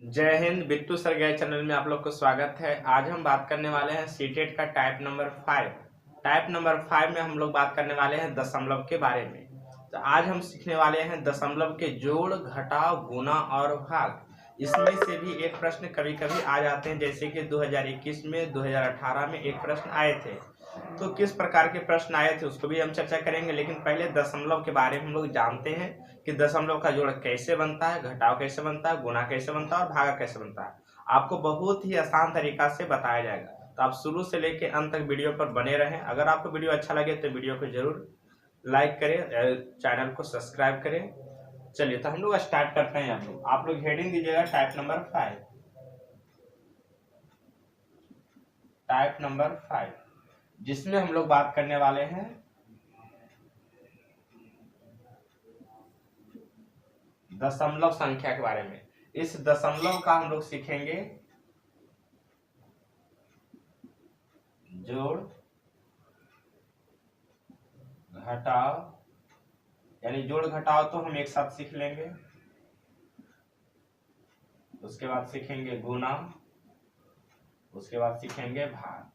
जय हिंद। बिट्टू सर गए चैनल में आप लोग को स्वागत है। आज हम बात करने वाले हैं सीटेट का टाइप नंबर 5। टाइप नंबर 5 में हम लोग बात करने वाले हैं दशमलव के बारे में। तो आज हम सीखने वाले हैं दशमलव के जोड़, घटाव, गुणा और भाग। इसमें से भी एक प्रश्न कभी कभी आ जाते हैं, जैसे कि 2021 में 2018 में एक प्रश्न आए थे। तो किस प्रकार के प्रश्न आए थे उसको भी हम चर्चा करेंगे, लेकिन पहले दशमलव के बारे में हम लोग जानते हैं कि दशमलव का जोड़ कैसे बनता है, घटाव कैसे बनता है, गुणा कैसे बनता है और भागा कैसे बनता है। आपको बहुत ही आसान तरीका से बताया जाएगा, तो आप शुरू से लेकर अंत तक वीडियो पर बने रहें। अगर आपको वीडियो अच्छा लगे तो वीडियो को जरूर लाइक करें, चैनल को सब्सक्राइब करें। चलिए तो हम लोग स्टार्ट करते हैं। आप लोग हेडिंग दीजिएगा टाइप नंबर 5। टाइप नंबर 5 जिसमें हम लोग बात करने वाले हैं दशमलव संख्या के बारे में। इस दशमलव का हम लोग सीखेंगे जोड़, घटाव, यानी जोड़ घटाव तो हम एक साथ सीख लेंगे। उसके बाद सीखेंगे गुणा, उसके बाद सीखेंगे भाग।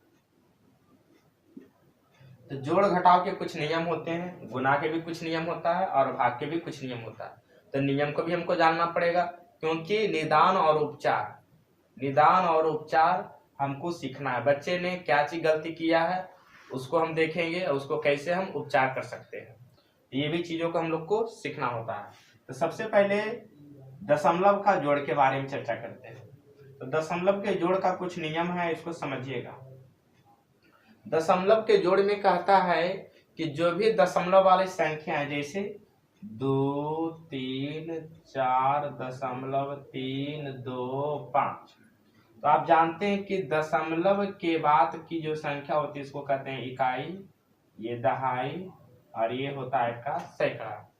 तो जोड़ घटाव के कुछ नियम होते हैं, गुणा के भी कुछ नियम होता है और भाग के भी कुछ नियम होता है। तो नियम को भी हमको जानना पड़ेगा, क्योंकि निदान और उपचार हमको सीखना है। बच्चे ने क्या चीज गलती किया है उसको हम देखेंगे और उसको कैसे हम उपचार कर सकते हैं। ये भी चीजों को हम लोग को सीखना होता है। तो सबसे पहले दशमलव का जोड़ के बारे में चर्चा करते हैं। तो दशमलव के जोड़ का कुछ नियम है, इसको समझिएगा। दशमलव के जोड़ में कहता है कि जो भी दशमलव वाली संख्या है, जैसे 2, 3, 4.325, तो आप जानते हैं कि दशमलव के बाद की जो संख्या होती है इसको कहते हैं इकाई, ये दहाई और ये होता है का सैकड़ा।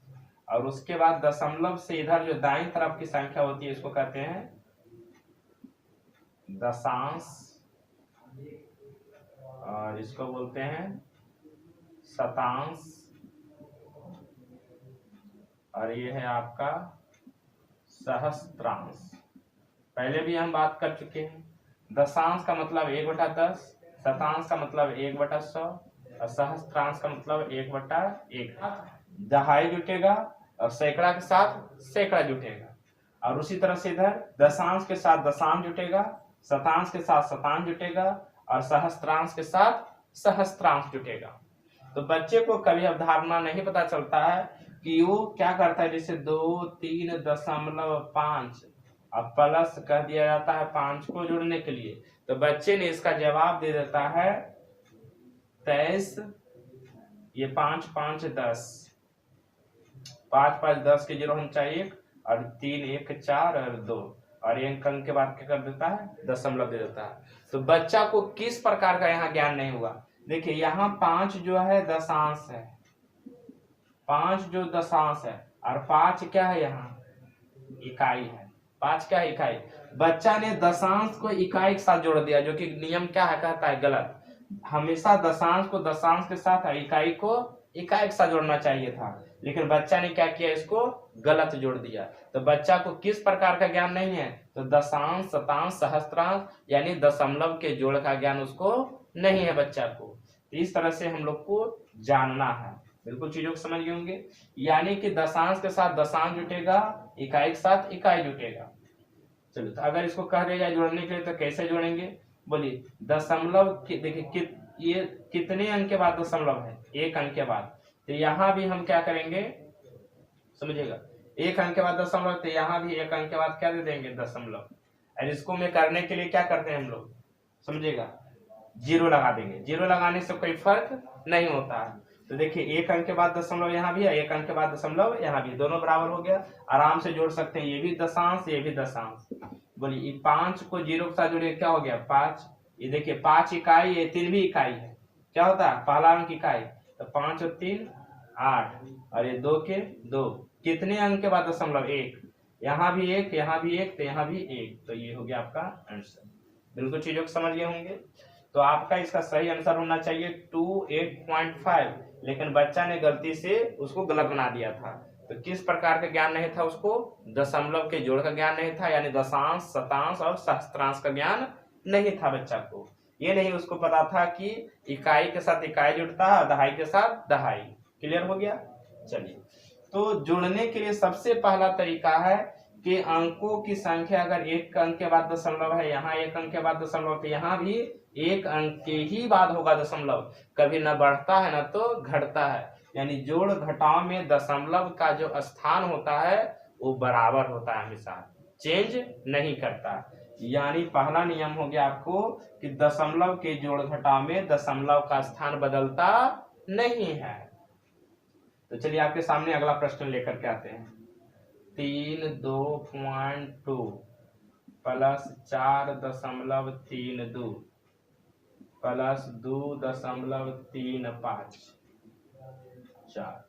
और उसके बाद दशमलव से इधर जो दाईं तरफ की संख्या होती है इसको कहते हैं दशांश और इसको बोलते हैं शतांश और ये है आपका सहस्त्रांश। पहले भी हम बात कर चुके हैं। दशांश का मतलब 1/10, शतांश का मतलब 1/100 और सहस्त्रांश का मतलब 1/1। दहाई जुटेगा और सैकड़ा के साथ सैकड़ा जुटेगा। और उसी तरह से इधर दशांश के साथ दशांश जुटेगा, शतांश के साथ शतांश जुटेगा और सहस्त्रांश के साथ सहस्त्रांश जुटेगा। तो बच्चे को कभी अवधारणा नहीं पता चलता है कि वो क्या करता है। जैसे 2, 3.5 अब प्लस कह दिया जाता है 5 को जोड़ने के लिए, तो बच्चे ने इसका जवाब दे देता है 23। ये 5, 5, 10, 5, 5, 10 के जीरो हम चाहिए और 3, 1, 4 और 2 और एक अंक के बाद क्या कर देता है, दशमलव दे देता है। तो बच्चा को किस प्रकार का यहाँ ज्ञान नहीं हुआ। देखिए यहाँ 5 जो है दशांश है, 5 जो दशांश है और 5 क्या है, यहाँ इकाई है। 5 क्या है, इकाई। बच्चा ने दशांश को इकाई के साथ जोड़ दिया, जो कि नियम क्या है, कहता है गलत। हमेशा दशांश को दशांश के साथ, इकाई को इकाई के साथ जोड़ना चाहिए था, लेकिन बच्चा ने क्या किया, इसको गलत जोड़ दिया। तो बच्चा को किस प्रकार का ज्ञान नहीं है, तो दशांश, शतांश, सहस्त्रांश यानी दशमलव के जोड़ का ज्ञान उसको नहीं है बच्चा को। इस तरह से हम लोग को जानना है। बिल्कुल चीजों को समझ गए होंगे। यानी कि दशांश के साथ दशांश जुटेगा, इकाई के साथ इकाई जुटेगा। चलो तो अगर इसको कह दिया जाए जोड़ने के लिए तो कैसे जोड़ेंगे, बोलिए। दशमलव देखिए ये कितने अंक के बाद दशमलव है, 1 अंक के बाद। तो यहाँ भी हम क्या करेंगे, समझिएगा, 1 अंक के बाद दशमलव, तो यहाँ भी 1 अंक के बाद क्या दे देंगे, दशमलव। और इसको में करने के लिए क्या करते हैं हम लोग, समझिएगा, जीरो लगा देंगे। जीरो लगाने से कोई फर्क नहीं होता है। तो देखिए 1 अंक के बाद दशमलव यहाँ भी है, 1 अंक के बाद दशमलव यहाँ भी, दोनों बराबर हो गया। आराम से जोड़ सकते हैं, ये भी दशांश ये भी दशांश। बोलिए 5 को 0 के साथ जोड़िए, क्या हो गया 5। ये देखिए 5 इकाई, ये 3 भी इकाई है। क्या होता है, पहला अंक इकाई। तो 5 और 3 8 और ये 2 के 2। कितने अंक के बाद दशमलव, 1। यहाँ भी 1, यहाँ भी 1, तो यहाँ भी 1। तो ये हो गया आपका आंसर। बिल्कुल चीजों को समझ गए होंगे। तो आपका इसका सही आंसर होना चाहिए 28.5, लेकिन बच्चा ने गलती से उसको गलत बना दिया था। तो किस प्रकार का ज्ञान नहीं था उसको? दशमलव के जोड़ का ज्ञान नहीं था, यानी दशांश, शतांश और सहस्त्रांश का ज्ञान नहीं था बच्चा को। ये नहीं उसको पता था कि इकाई के साथ इकाई जुड़ता है, दहाई के साथ दहाई। क्लियर हो गया? चलिए, तो जुड़ने के लिए सबसे पहला तरीका है कि अंकों की संख्या अगर एक अंक के बाद दशमलव है, यहाँ एक अंक के बाद दशमलव, तो यहाँ भी एक अंक के ही बाद होगा दशमलव, कभी न बढ़ता है न तो घटता है। यानी जोड़ घटाव में दशमलव का जो स्थान होता है वो बराबर होता है, हमेशा चेंज नहीं करता। यानी पहला नियम हो गया आपको कि दशमलव के जोड़ घटाव में दशमलव का स्थान बदलता नहीं है। तो चलिए आपके सामने अगला प्रश्न लेकर के आते हैं। 3.2.2 प्लस 4.32 प्लस 2.35 4।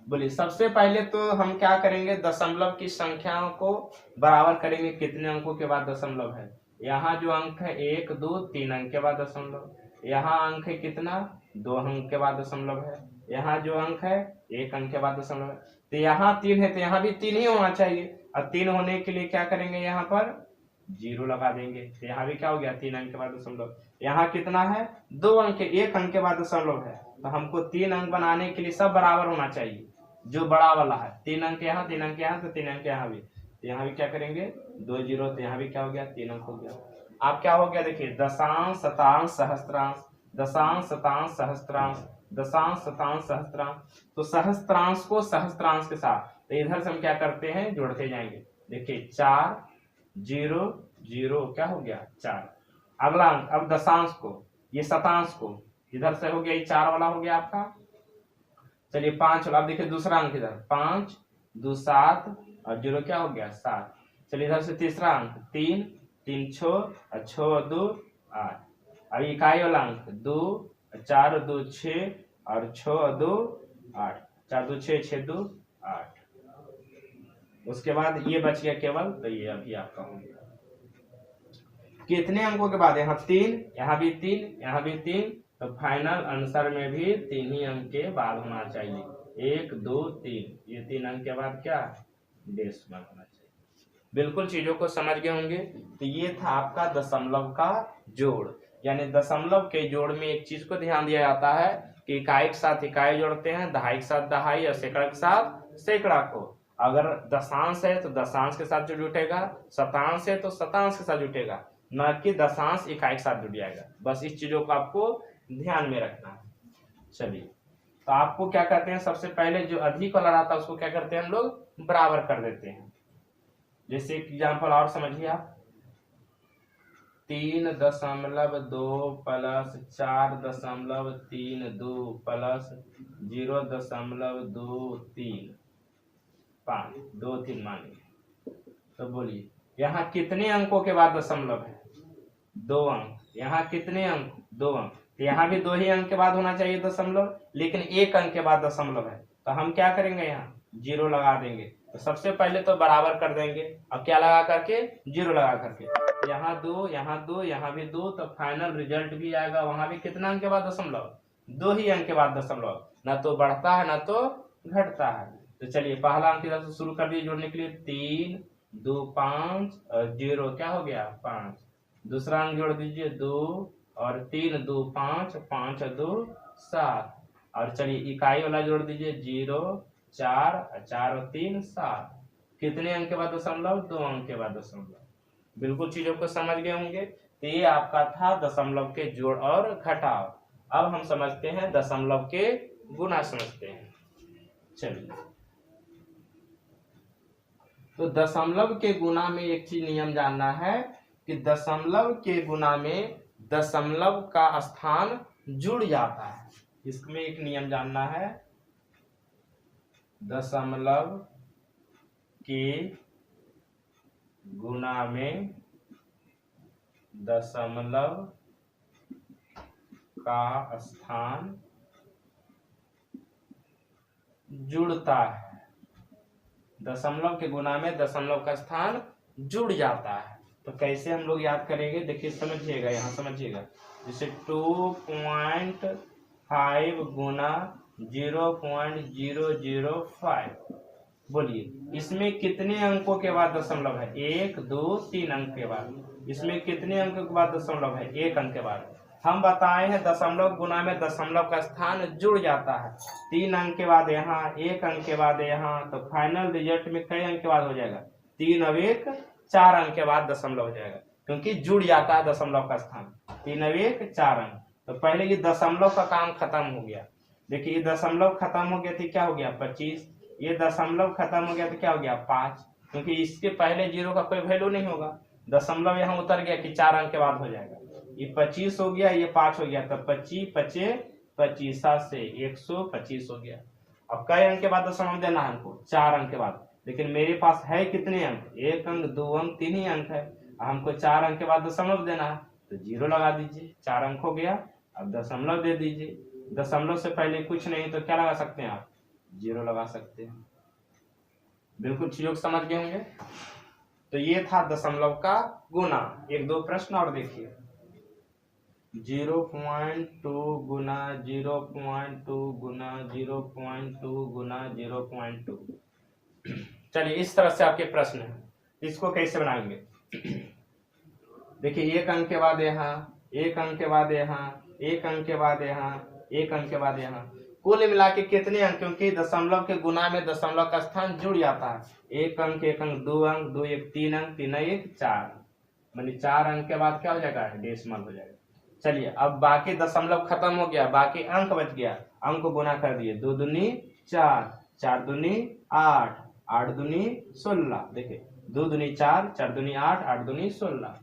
बोलिए, सबसे पहले तो हम क्या करेंगे? दशमलव की संख्याओं को बराबर करेंगे। कितने अंकों के बाद दशमलव है? यहाँ जो अंक है 1, 2, 3 अंक के बाद दशमलव। यहाँ अंक है कितना? 2 अंक के बाद दशमलव है। यहाँ जो अंक है 1 अंक के बाद दशमलव है। तो यहाँ 3 है तो यहाँ भी 3 ही होना चाहिए। और 3 होने के लिए क्या करेंगे? यहाँ पर 0 लगा देंगे। तो यहाँ भी क्या हो गया? 3 अंक के बाद दशमलव। यहाँ कितना है? 2 अंक, 1 अंक के बाद दशमलव है। तो हमको 3 अंक बनाने के लिए सब बराबर होना चाहिए, जो बड़ा वाला है। 3 अंक यहाँ, 3 अंक यहाँ, तो 3 अंक यहाँ भी। तो यहाँ भी क्या करेंगे? 2 0, तो यहाँ भी क्या हो गया? 3 अंक हो गया। अब क्या हो गया? देखिए, दशांश, शतांश, सहस्त्रांश, दशांश, शतांश, सहस्त्रांश, दशांश, शतांश, सहस्त्रांश। तो सहस्त्रांश को सहस्त्रांश के साथ, तो इधर से हम क्या करते हैं? जोड़ते जाएंगे। देखिए 4 0 0 क्या हो गया? 4। अगला अंक, अब दशांश को, ये शतांश को, इधर से हो गया, ये 4 वाला हो गया आपका। चलिए 5 वाला। अब देखिए दूसरा अंक इधर, 5 2 7 और 0 क्या हो गया? 7। चलिए इधर से तीसरा अंक, 3 3 6 और 6 2 8। अब इकाई वाला अंक 2 4 2 6 और 6 2 8, 4 2 6 6 2 8। उसके बाद ये बच गया केवल, तो ये अभी आपका हो गया। कितने अंकों के बाद? यहाँ 3, यहाँ भी 3, यहाँ भी 3। तो फाइनल आंसर में भी 3 ही अंक के बाद होना चाहिए। 1 2 3, ये 3 अंक के बाद क्या? डेसिमल होना चाहिए। बिल्कुल चीजों को समझ गए होंगे। तो ये था आपका दशमलव का जोड़। यानी दशमलव के जोड़ में एक चीज को ध्यान दिया जाता है कि इकाई के साथ इकाई जोड़ते हैं, दहाई के साथ दहाई और सैकड़ा के साथ सैकड़ा को। अगर दशांश है तो दशांश के साथ जो जुटेगा, शतांश है तो शतांश के साथ जुटेगा, न कि दशांश इकाई के साथ जुट जाएगा। बस इस चीजों को आपको ध्यान में रखना है। चलिए, तो आपको क्या करते हैं? सबसे पहले जो अधिक वाला रहता है उसको क्या करते हैं? हम लोग बराबर कर देते हैं। जैसे एग्जाम्पल और समझिए आप, 3.2 प्लस 4.32 प्लस 0.23 5 2 3 मानिए। तो बोलिए, यहाँ कितने अंकों के बाद दशमलव है? 2 अंक। यहाँ कितने अंक? 2 अंक। तो यहाँ भी 2 ही अंक के बाद होना चाहिए दशमलव, लेकिन 1 अंक के बाद दशमलव है। तो हम क्या करेंगे? यहाँ 0 लगा देंगे। तो सबसे पहले तो बराबर कर देंगे। अब क्या लगा करके? 0 लगा करके। यहाँ 2, यहाँ 2, यहाँ भी 2, तो फाइनल रिजल्ट भी आएगा। वहां भी कितना अंक के बाद दशमलव? 2 ही अंक के बाद दशमलव। ना तो बढ़ता है ना तो घटता है। तो चलिए पहला अंक इधर से शुरू कर दिए जोड़ने के लिए। 3 2 5 और 0 क्या हो गया? 5। दूसरा अंक जोड़ दीजिए 2 और 3 2 5 5 और 2 7। और चलिए इकाई वाला जोड़ दीजिए 0 4 4 और 3 7। कितने अंक के बाद दशमलव? 2 अंक के बाद दशमलव। बिल्कुल चीजों को समझ गए होंगे। तो ये आपका था दशमलव के जोड़ और घटाव। अब हम समझते हैं दशमलव के गुना समझते हैं। चलिए, तो दशमलव के गुना में एक चीज नियम जानना है कि दशमलव के गुना में दशमलव का स्थान जुड़ जाता है। इसमें एक नियम जानना है, दशमलव के गुना में दशमलव का स्थान जुड़ता है। दशमलव के गुना में दशमलव का स्थान जुड़ जाता है। तो कैसे हम लोग याद करेंगे? देखिए समझिएगा, यहाँ समझिएगा। जैसे 2.5 गुना 0.005, बोलिए इसमें कितने अंकों के बाद दशमलव है? 1 2 3 अंक के बाद। इसमें कितने अंकों के बाद दशमलव है? 1 अंक के बाद। हम बताए हैं दशमलव गुना में दशमलव का स्थान जुड़ जाता है। 3 अंक के बाद यहाँ, 1 अंक के बाद यहाँ, तो फाइनल रिजल्ट में कई अंक के बाद हो जाएगा? 3 और 1 4 अंक के बाद दशमलव हो जाएगा, क्योंकि जुड़ जाता है दशमलव का स्थान। 3 और 1 4 अंक। तो पहले ये दशमलव का काम खत्म हो गया। देखिए ये दशमलव खत्म हो गया तो क्या हो गया? 25। ये दशमलव खत्म हो गया तो क्या हो गया? 5, क्योंकि इसके पहले 0 का कोई वैल्यू नहीं होगा। दशमलव यहाँ उतर गया कि 4 अंक के बाद हो जाएगा। ये 25 हो गया, ये 5 हो गया, तो 25 पचे 25 7 से 125 हो गया। अब कई अंक के बाद दशमलव देना है हमको? 4 अंक के बाद। लेकिन मेरे पास है कितने अंक? 1 अंक, 2 अंक, 3 ही अंक है। हमको 4 अंक के बाद दशमलव देना है, तो 0 लगा दीजिए। 4 अंक हो गया, अब दशमलव दे दीजिए। दशमलव से पहले कुछ नहीं तो क्या लगा सकते हैं आप? 0 लगा सकते हैं। बिल्कुल चीजों समझ गए होंगे। तो ये था दशमलव का गुना। 1-2 प्रश्न और देखिए। 0.2 गुना 0.2 गुना 0.2 गुना 0.2। चलिए इस तरह से आपके प्रश्न है, इसको कैसे बनाएंगे? देखिए 1 अंक के बाद यहाँ, 1 अंक के बाद यहाँ, 1 अंक के बाद यहाँ, 1 अंक के बाद यहाँ, कुल मिला के कितने अंक? क्योंकि दशमलव के गुना में दशमलव का स्थान जुड़ जाता है। 1 अंक, 1 अंक, 2 अंक, 2 1 3 अंक, 3 1 4, मानी 4 अंक के बाद क्या हो जाएगा? डेसिमल हो जाएगा। चलिए अब बाकी दशमलव खत्म हो गया, बाकी अंक बच गया। अंक को गुना कर दिए, 2 दूनी 4, 4 दूनी 8, 8 दूनी 16। देखिए 2 दूनी 4, 4 दूनी 8, 8 दूनी 16,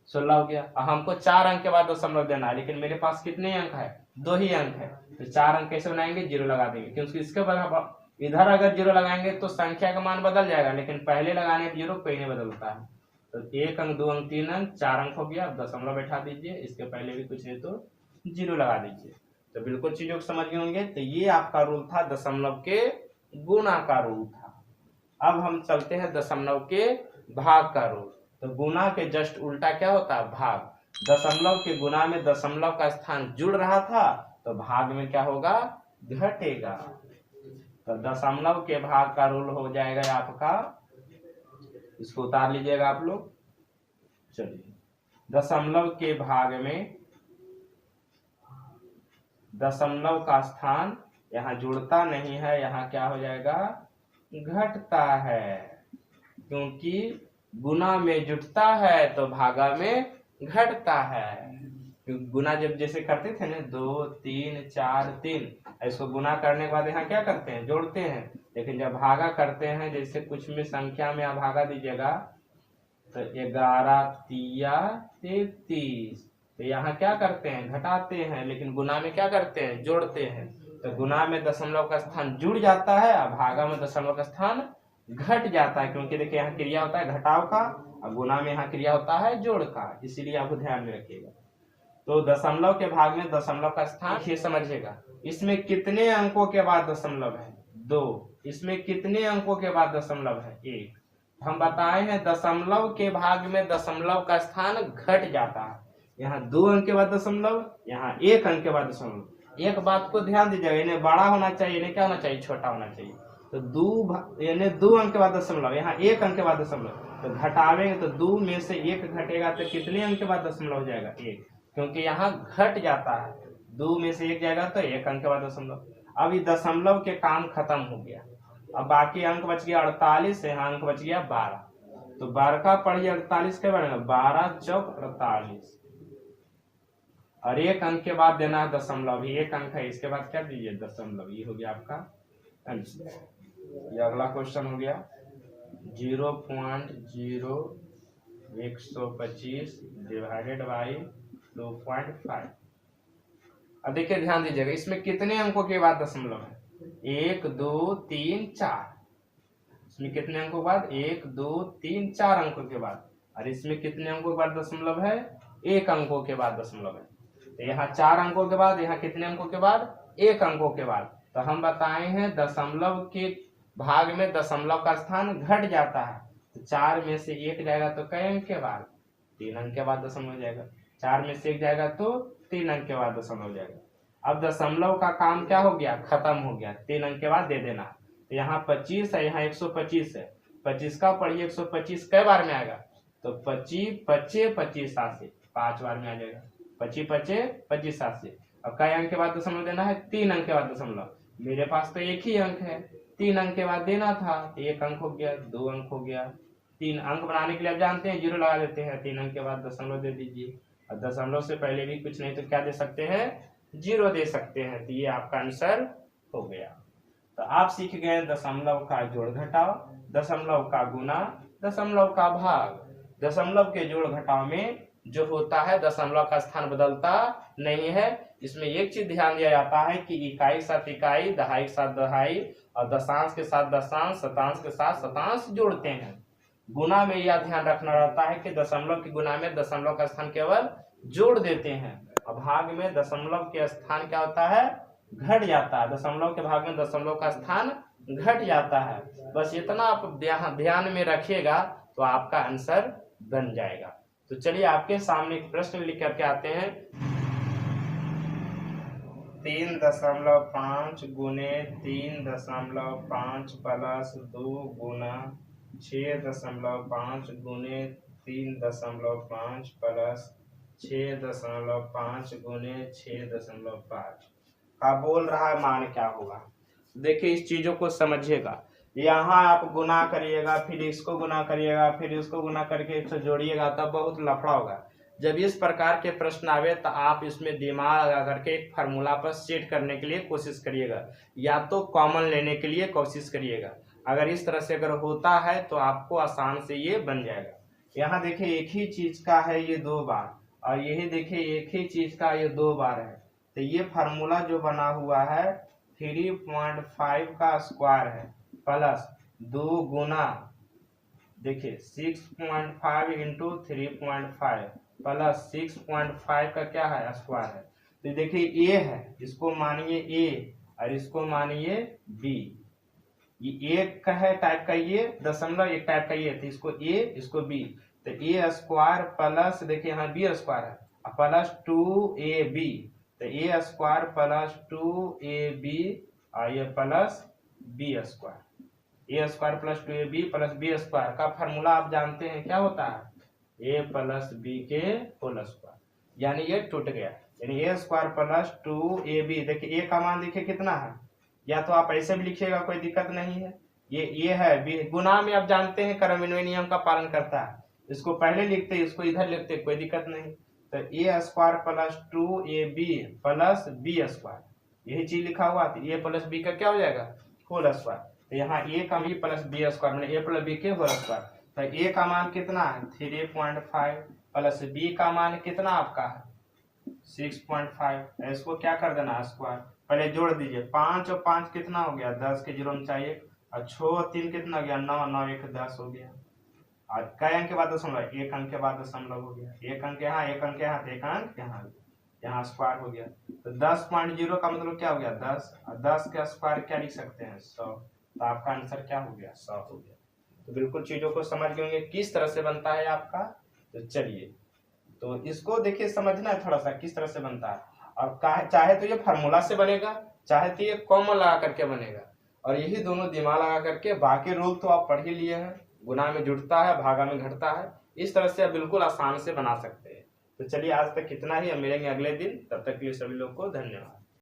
16 हो गया। अब हमको 4 अंक के बाद दशमलव देना है, लेकिन मेरे पास कितने अंक है? 2 ही अंक है। तो 4 अंक कैसे बनाएंगे? 0 लगा देंगे, क्योंकि इसके बाद इधर अगर 0 लगाएंगे तो संख्या का मान बदल जाएगा, लेकिन पहले लगाने पर 0 कोई नहीं बदलता है। तो 1 अंक, 2 अंक, 3 अंक, 4 अंक हो गया। अब दशमलव बैठा दीजिए, इसके पहले भी कुछ नहीं तो 0 लगा दीजिए। तो बिल्कुल चीजों को समझ गए होंगे। तो ये आपका रूल था दशमलव के गुना का रूल था। अब हम चलते हैं दशमलव के भाग का रूल। तो गुना के जस्ट उल्टा क्या होता है? भाग। दशमलव के गुना में दशमलव का स्थान जुड़ रहा था, तो भाग में क्या होगा? घटेगा। तो दशमलव के भाग का रूल हो जाएगा आपका, इसको उतार लीजिएगा आप लोग। चलिए दशमलव के भाग में दशमलव का स्थान यहाँ जुड़ता नहीं है, यहाँ क्या हो जाएगा? घटता है। क्योंकि गुना में जुटता है तो भागा में घटता है। गुना जब जैसे करते थे ना, 2 3 4 3, इसको गुना करने के बाद यहाँ क्या करते हैं? जोड़ते हैं। लेकिन जब भागा करते हैं, जैसे कुछ में संख्या में आप भागा दीजिएगा, तो 11 तिया 33, तो यहाँ क्या करते हैं? घटाते हैं। लेकिन गुना में क्या करते हैं? जोड़ते हैं। तो गुना में दशमलव का स्थान जुड़ जाता है, और भागा में दशमलव का स्थान घट जाता है। क्योंकि देखिए यहाँ क्रिया होता है घटाव का, और गुना में यहाँ क्रिया होता है जोड़ का, इसीलिए आपको ध्यान में रखिएगा। तो दशमलव के भाग में दशमलव का स्थान ये समझिएगा। इसमें कितने अंकों के बाद दशमलव है? 2। इसमें कितने अंकों के बाद दशमलव है? 1। हम बताए हैं दशमलव के भाग में दशमलव का स्थान घट जाता है। यहाँ 2 अंक के बाद दशमलव, यहाँ 1 अंक के बाद दशमलव। एक बात को ध्यान दीजिएगा, इन्हें बड़ा होना चाहिए, इन्हें क्या होना चाहिए? छोटा होना चाहिए। तो 2 अंक के बाद दशमलव, यहाँ 1 अंक के बाद दशमलव, तो घटावेंगे तो 2 में से 1 घटेगा, तो कितने अंक के बाद दशमलव हो जाएगा? 1, क्योंकि यहाँ घट जाता है। 2 में से 1 जाएगा तो 1 अंक के बाद दशमलव। अब ये दशमलव के काम खत्म हो गया। अब बाकी अंक बच गया 48, यहाँ अंक बच गया 12। तो 12 का पढ़िए 48 के बनेगा 12 चौक 48, और 1 अंक के बाद देना है दशमलव। 1 अंक है, इसके बाद क्या दीजिए? दशमलव। ये हो गया आपका आंसर। ये अगला क्वेश्चन हो गया 0.0125 डिवाइडेड बाई 2.5। अब देखिए ध्यान दीजिएगा, इसमें कितने अंकों के बाद दशमलव है? 1 2 3 4। इसमें कितने अंकों के बाद? 1 2 3 4 अंकों के बाद। और इसमें कितने अंकों के बाद दशमलव है? 1 अंकों के बाद दशमलव है। तो यहाँ 4 अंकों के बाद, यहाँ कितने अंकों के बाद? 1 अंकों के बाद। तो हम बताए हैं दशमलव के भाग में दशमलव का स्थान घट जाता है। तो 4 में से 1 जाएगा तो कई अंक के बाद? 3 अंक के बाद दशमलव हो जाएगा। 4 में से 1 जाएगा तो 3 अंक के बाद दशमलव हो जाएगा। अब दशमलव का काम क्या हो गया? खत्म हो गया। 3 अंक के बाद दे देना। तो यहाँ 25 है, यहाँ 125 है, 25 का पढ़िए 125 कै बार में आएगा, तो 25 पच्चे 25 80, 5 बार में आ जाएगा, 25 पच्चे 25 80। अब कई अंक के बाद दशमलव देना है, 3 अंक के बाद दशमलव, मेरे पास तो एक ही अंक है, 3 अंक के बाद देना था, 1 अंक हो गया, 2 अंक हो गया, 3 अंक बनाने के लिए आप जानते हैं 0 लगा देते हैं, 3 अंक के बाद दशमलव दे दीजिए, और दशमलव से पहले भी कुछ नहीं तो क्या दे सकते हैं, 0 दे सकते हैं, तो ये आपका आंसर हो गया। तो आप सीख गए दशमलव का जोड़ घटाव, दशमलव का गुना, दशमलव का भाग। दशमलव के जोड़ घटाव में जो होता है दशमलव का स्थान बदलता नहीं है। इसमें एक चीज ध्यान दिया जाता है कि इकाई के साथ इकाई, दहाई के साथ दहाई और दशांश के साथ दशांश, शतांश के साथ शतांश जोड़ते हैं। गुना में यह ध्यान रखना रहता है कि दशमलव की गुना में दशमलव का स्थान केवल जोड़ देते हैं, और भाग में दशमलव के स्थान क्या होता है, घट जाता है। दशमलव के भाग में दशमलव का स्थान घट जाता है। बस इतना आप ध्यान में रखिएगा तो आपका आंसर बन जाएगा। तो चलिए आपके सामने एक प्रश्न लिख करके आते हैं। 3.5 गुने 3.5 प्लस 2 गुना 6.5 गुने 3.5 प्लस 6.5 गुने 6.5 का बोल रहा है मान क्या होगा। देखिए इस चीजों को समझिएगा, यहाँ आप गुना करिएगा, फिर इसको गुना करिएगा, फिर इसको गुना करके इसको जोड़िएगा, तब बहुत लफड़ा होगा। जब इस प्रकार के प्रश्न आवे तो आप इसमें दिमाग लगा करके एक फार्मूला पर सेट करने के लिए कोशिश करिएगा, या तो कॉमन लेने के लिए कोशिश करिएगा। अगर इस तरह से अगर होता है तो आपको आसान से ये बन जाएगा। यहाँ देखिए एक ही चीज का है ये 2 बार, और यही देखिए एक ही चीज का ये 2 बार है, तो ये फार्मूला जो बना हुआ है 3.5 का स्क्वायर है प्लस 2 गुना देखिए 6.5 इंटू 3.5 प्लस 6.5 का क्या है स्क्वायर है। तो देखिए ए है, इसको मानिए ए और इसको मानिए बी। ये एक का है टाइप का, ये दशमलव एक टाइप का ये, तो इसको ए इसको बी, तो ए स्क्वायर प्लस देखिए यहाँ बी स्क्वायर है प्लस 2ab, तो ए स्क्वायर प्लस 2ab और ये plus B square. A square plus 2ab plus B square का फार्मूला आप जानते हैं क्या होता है, ए प्लस बी के होल स्क्वायर, यानी ये टूट गया, यानी ए स्क्वायर प्लस 2ab। देखिए ए का मान देखिए कितना है, या तो आप ऐसे भी लिखिएगा कोई दिक्कत नहीं है, ये ए है बी, गुना में आप जानते हैं क्रमन्वय नियम का पालन करता है, इसको पहले लिखते इसको इधर लिखते कोई दिक्कत नहीं। तो A square plus 2ab plus B square, यही चीज लिखा हुआ, तो ए प्लस बी का क्या हो जाएगा होल स्क्वायर। तो यहाँ ए का बी प्लस बी स्क्वायर मैंने ए प्लस बी के होल स्क्वायर। तो ए का मान कितना है 3.5 प्लस बी का मान कितना आपका है 6.5, इसको क्या कर देना स्क्वायर, पहले जोड़ दीजिए 5 और 5 कितना हो गया 10 के जीरो में चाहिए, और 6 और 3 कितना हो गया 9, 9 1 10 हो गया, और कई अंक के बाद दशमलव, 1 अंक के बाद दशमलव हो गया, 1 अंक यहाँ 1 अंक यहाँ 1 अंक यहाँ स्क्वायर हो गया। तो 10.0 का मतलब क्या हो गया 10, और 10 का स्क्वायर क्या लिख सकते हैं 100, तो आपका आंसर क्या हो गया 100 हो गया। तो बिल्कुल चीजों को समझ गए होंगे किस तरह से बनता है आपका। तो चलिए तो इसको देखिए समझना है थोड़ा सा किस तरह से बनता है, और चाहे तो ये फार्मूला से बनेगा, चाहे तो ये कॉमन लगा करके बनेगा, और यही दोनों दिमाग लगा करके, बाकी रूल तो आप पढ़ ही लिए हैं, गुना में जुड़ता है भागा में घटता है, इस तरह से आप बिल्कुल आसान से बना सकते हैं। तो चलिए आज तक कितना ही, हम मिलेंगे अगले दिन, तब तक के लिए सभी लोग को धन्यवाद।